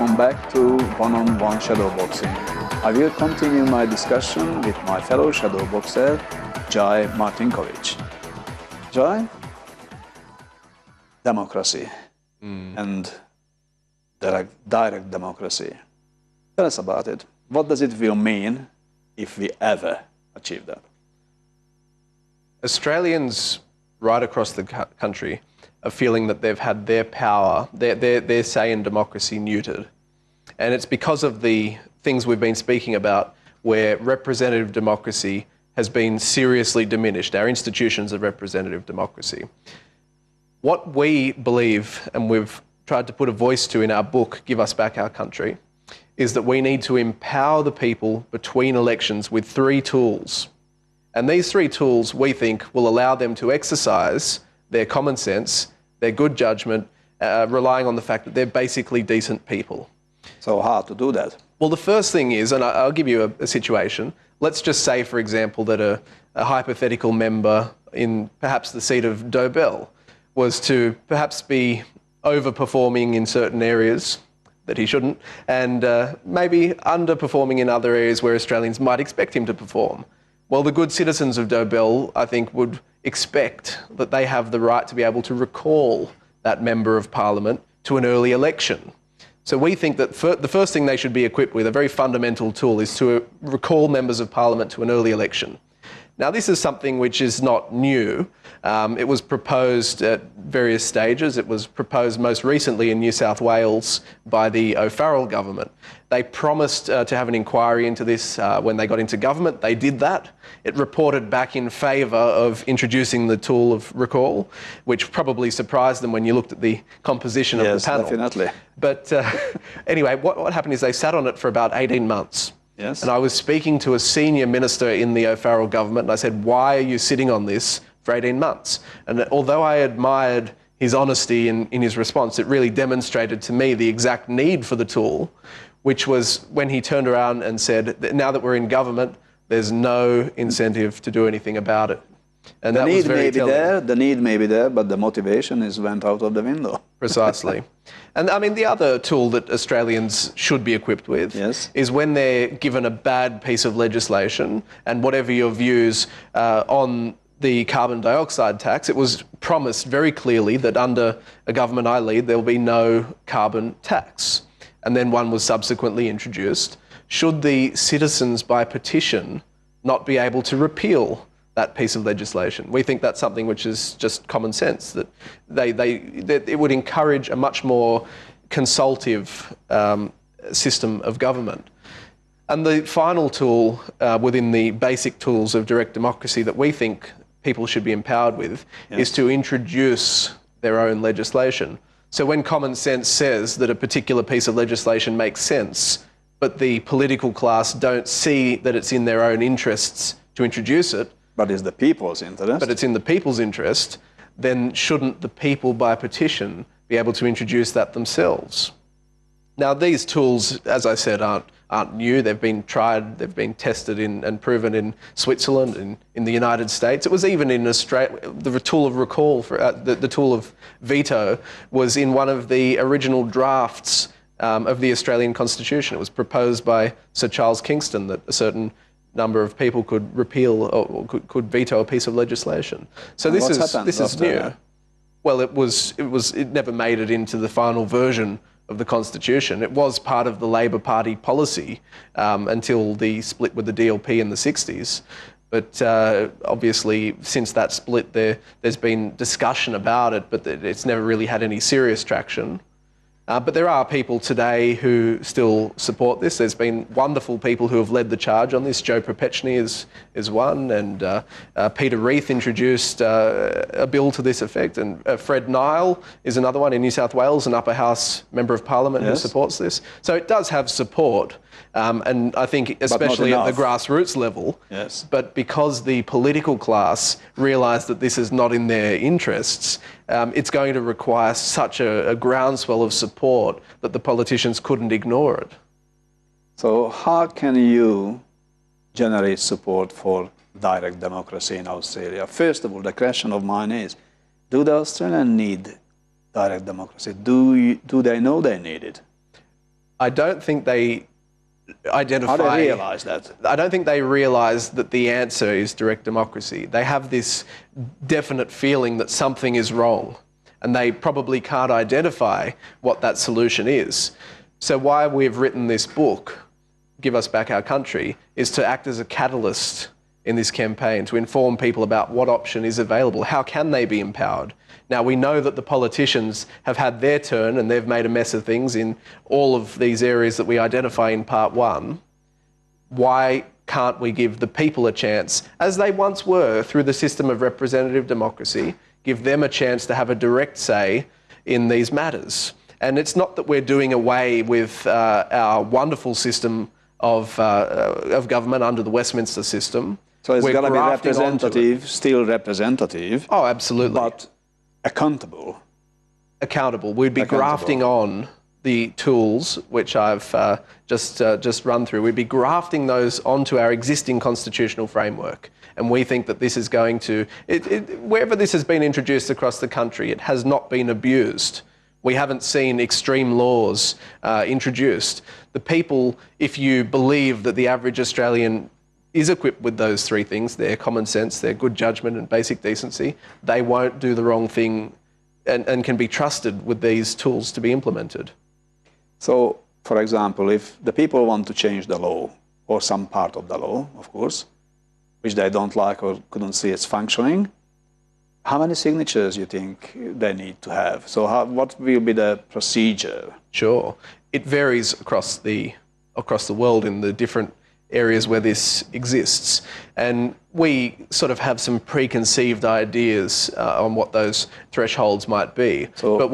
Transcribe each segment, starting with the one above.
welcome back to One-on-One Shadowboxing. I will continue my discussion with my fellow shadowboxer, Jai Martinkovic. Jai, democracy and direct democracy. Tell us about it. What does it will mean if we ever achieve that? Australians right across the country are feeling that they've had their power, their say in democracy neutered. And it's because of the things we've been speaking about where representative democracy has been seriously diminished, our institutions of representative democracy. What we believe, and we've tried to put a voice to in our book, Give Us Back Our Country, is that we need to empower the people between elections with 3 tools. And these 3 tools, we think, will allow them to exercise their common sense, their good judgment, relying on the fact that they're basically decent people. So how to do that? Well, the first thing is, and I'll give you a situation. Let's just say, for example, that a hypothetical member in perhaps the seat of Dobell was to perhaps be overperforming in certain areas that he shouldn't, and maybe underperforming in other areas where Australians might expect him to perform. Well, the good citizens of Dobell, I think, would expect that they have the right to be able to recall that member of parliament to an early election. So we think that the first thing they should be equipped with, a very fundamental tool, is to recall members of parliament to an early election. Now, this is something which is not new. It was proposed at various stages. It was proposed most recently in New South Wales by the O'Farrell government. They promised to have an inquiry into this when they got into government. They did that. It reported back in favour of introducing the tool of recall, which probably surprised them when you looked at the composition of the panel. Yes, definitely. But anyway, what happened is they sat on it for about 18 months. Yes. And I was speaking to a senior minister in the O'Farrell government, and I said, why are you sitting on this for 18 months? And although I admired his honesty in his response, it really demonstrated to me the exact need for the tool, which was when he turned around and said, now that we're in government, there's no incentive to do anything about it. And the need may be telling. there, the need may be there, but the motivation went out of the window. Precisely. And I mean, the other tool that Australians should be equipped with is when they're given a bad piece of legislation, and whatever your views on the carbon dioxide tax, it was promised very clearly that under a government I lead, there will be no carbon tax. And then one was subsequently introduced. Should the citizens by petition not be able to repeal that piece of legislation? We think that's something which is just common sense, that it would encourage a much more consultative system of government. And the final tool within the basic tools of direct democracy that we think people should be empowered with is to introduce their own legislation. So when common sense says that a particular piece of legislation makes sense, but the political class don't see that it's in their own interests to introduce it, but it's the people's interest. But it's in the people's interest, then shouldn't the people by petition be able to introduce that themselves? Now, these tools, as I said, aren't new. They've been tried, they've been tested and proven in Switzerland, in the United States. It was even in Australia. The tool of recall, the tool of veto, was in one of the original drafts of the Australian Constitution. It was proposed by Sir Charles Kingston that a certain number of people could repeal or could veto a piece of legislation. So this is new. Well, it never made it into the final version of the Constitution. It was part of the Labor Party policy until the split with the DLP in the 60s. But obviously, since that split, there's been discussion about it, but it's never really had any serious traction. But there are people today who still support this. There's been wonderful people who have led the charge on this. Joe Propechny is one, and Peter Reith introduced a bill to this effect, and Fred Nile is another one in New South Wales, an upper house member of parliament who supports this. So it does have support, and I think especially at the grassroots level. But because the political class realise that this is not in their interests, it's going to require such a groundswell of support that the politicians couldn't ignore it. So how can you generate support for direct democracy in Australia? First of all, the question of mine is, do the Australians need direct democracy? Do they know they need it? I don't think they identify... How do they realise that? I don't think they realise that the answer is direct democracy. They have this definite feeling that something is wrong, and they probably can't identify what that solution is. So why we've written this book, Give Us Back Our Country, is to act as a catalyst in this campaign, to inform people about what option is available. How can they be empowered? Now, we know that the politicians have had their turn and they've made a mess of things in all of these areas that we identify in part one. Why can't we give the people a chance, as they once were through the system of representative democracy, give them a chance to have a direct say in these matters? And it's not that we're doing away with our wonderful system of government under the Westminster system. So it's got to be representative, still representative. Oh, absolutely. But accountable. Accountable. We'd be grafting on the tools which I've just run through. We'd be grafting those onto our existing constitutional framework. And we think that this is going to... wherever this has been introduced across the country, it has not been abused. We haven't seen extreme laws introduced. The people, if you believe that the average Australian is equipped with those three things, their common sense, their good judgment and basic decency, they won't do the wrong thing and can be trusted with these tools to be implemented. So, for example, if the people want to change the law, or some part of the law, of course, which they don't like or couldn't see it's functioning, how many signatures do you think they need to have? So what will be the procedure? Sure. It varies across the world in the different areas where this exists. And we sort of have some preconceived ideas on what those thresholds might be. So but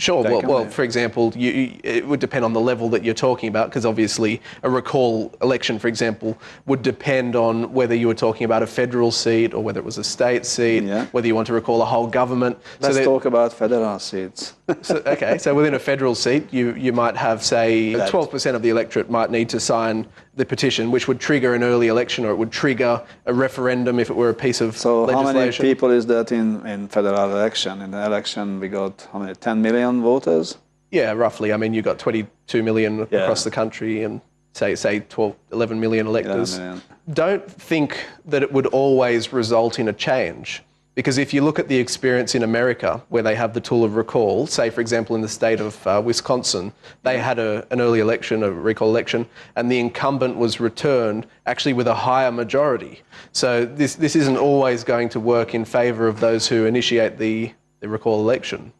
Sure. Well, for example, it would depend on the level that you're talking about, because obviously a recall election, for example, would depend on whether you were talking about a federal seat or whether it was a state seat, whether you want to recall a whole government. Let's talk about federal seats. So within a federal seat, you might have, say, 12% of the electorate might need to sign the petition, which would trigger an early election, or it would trigger a referendum if it were a piece of legislation. So how many people is that in federal election? In the election, we got how many? 10 million voters? Yeah, roughly. I mean, you got 22 million across the country and say 12, 11 million electors. 11 million. Don't think that it would always result in a change. Because if you look at the experience in America, where they have the tool of recall, say, for example, in the state of Wisconsin, they had an early election, a recall election, and the incumbent was returned actually with a higher majority. So this isn't always going to work in favour of those who initiate the recall election.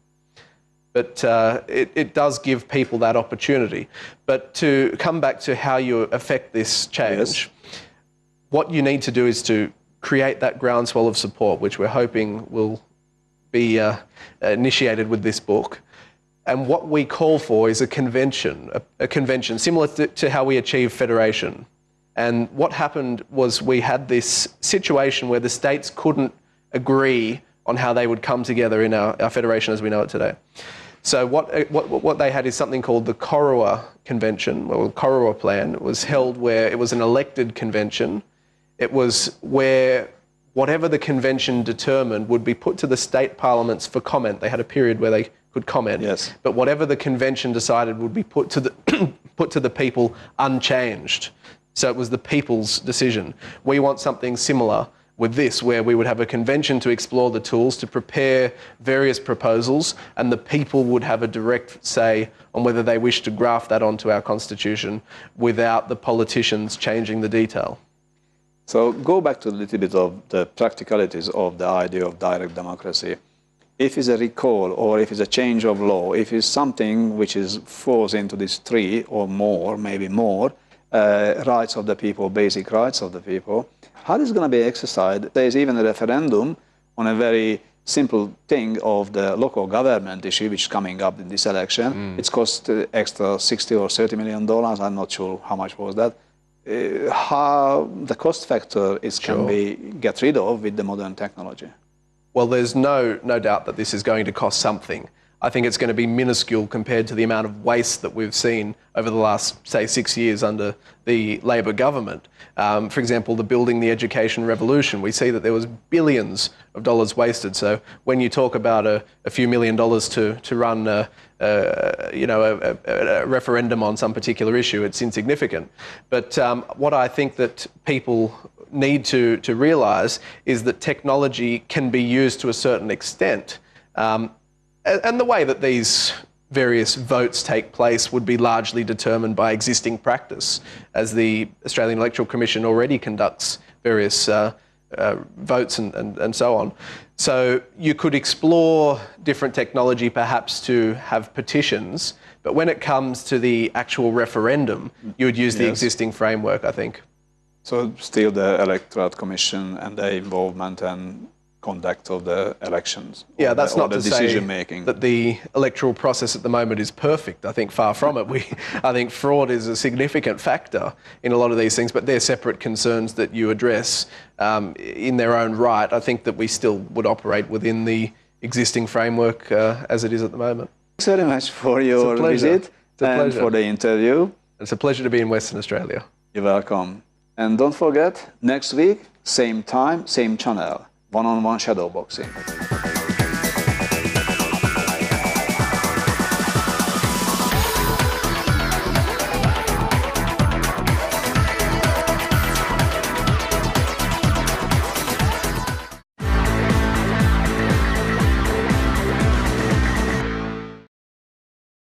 But it does give people that opportunity. But to come back to how you affect this change, what you need to do is to create that groundswell of support, which we're hoping will be initiated with this book. And what we call for is a convention similar to how we achieve federation. And what happened was we had this situation where the states couldn't agree on how they would come together in our federation as we know it today. So what they had is something called the Corowa Convention, or the Corowa Plan. It was held where it was an elected convention. It was where whatever the convention determined would be put to the state parliaments for comment. They had a period where they could comment. Yes. But whatever the convention decided would be put to the put to the people unchanged. So it was the people's decision. We want something similar with this, where we would have a convention to explore the tools, to prepare various proposals, and the people would have a direct say on whether they wish to graft that onto our constitution without the politicians changing the detail. So go back to a little bit of the practicalities of the idea of direct democracy. If it's a recall, or if it's a change of law, if it's something which falls into these three or more, maybe more, rights of the people, basic rights of the people, how is it going to be exercised? There's even a referendum on a very simple thing of the local government issue, which is coming up in this election. It's cost extra $60 or $30 million. I'm not sure how much was that. How the cost factor can be get rid of with the modern technology? Well, there's no doubt that this is going to cost something. I think it's going to be minuscule compared to the amount of waste that we've seen over the last, say, 6 years under the Labor government. For example, the Building the Education Revolution, we see that there was billions of dollars wasted. So when you talk about a few $1 million to run a referendum on some particular issue, it's insignificant. But what I think that people need to realise is that technology can be used to a certain extent. And the way that these various votes take place would be largely determined by existing practice, as the Australian Electoral Commission already conducts various votes and so on. So you could explore different technology perhaps to have petitions, but when it comes to the actual referendum, you would use the existing framework, I think. So still the Electoral Commission and the involvement and conduct of the elections. Yeah, that's not to say making. that the electoral process at the moment is perfect. I think far from it. I think fraud is a significant factor in a lot of these things, but they're separate concerns that you address in their own right. I think that we still would operate within the existing framework as it is at the moment. Thanks very much for your visit and for the interview. It's a pleasure to be in Western Australia. You're welcome. And don't forget, next week, same time, same channel, one-on-one shadow boxing.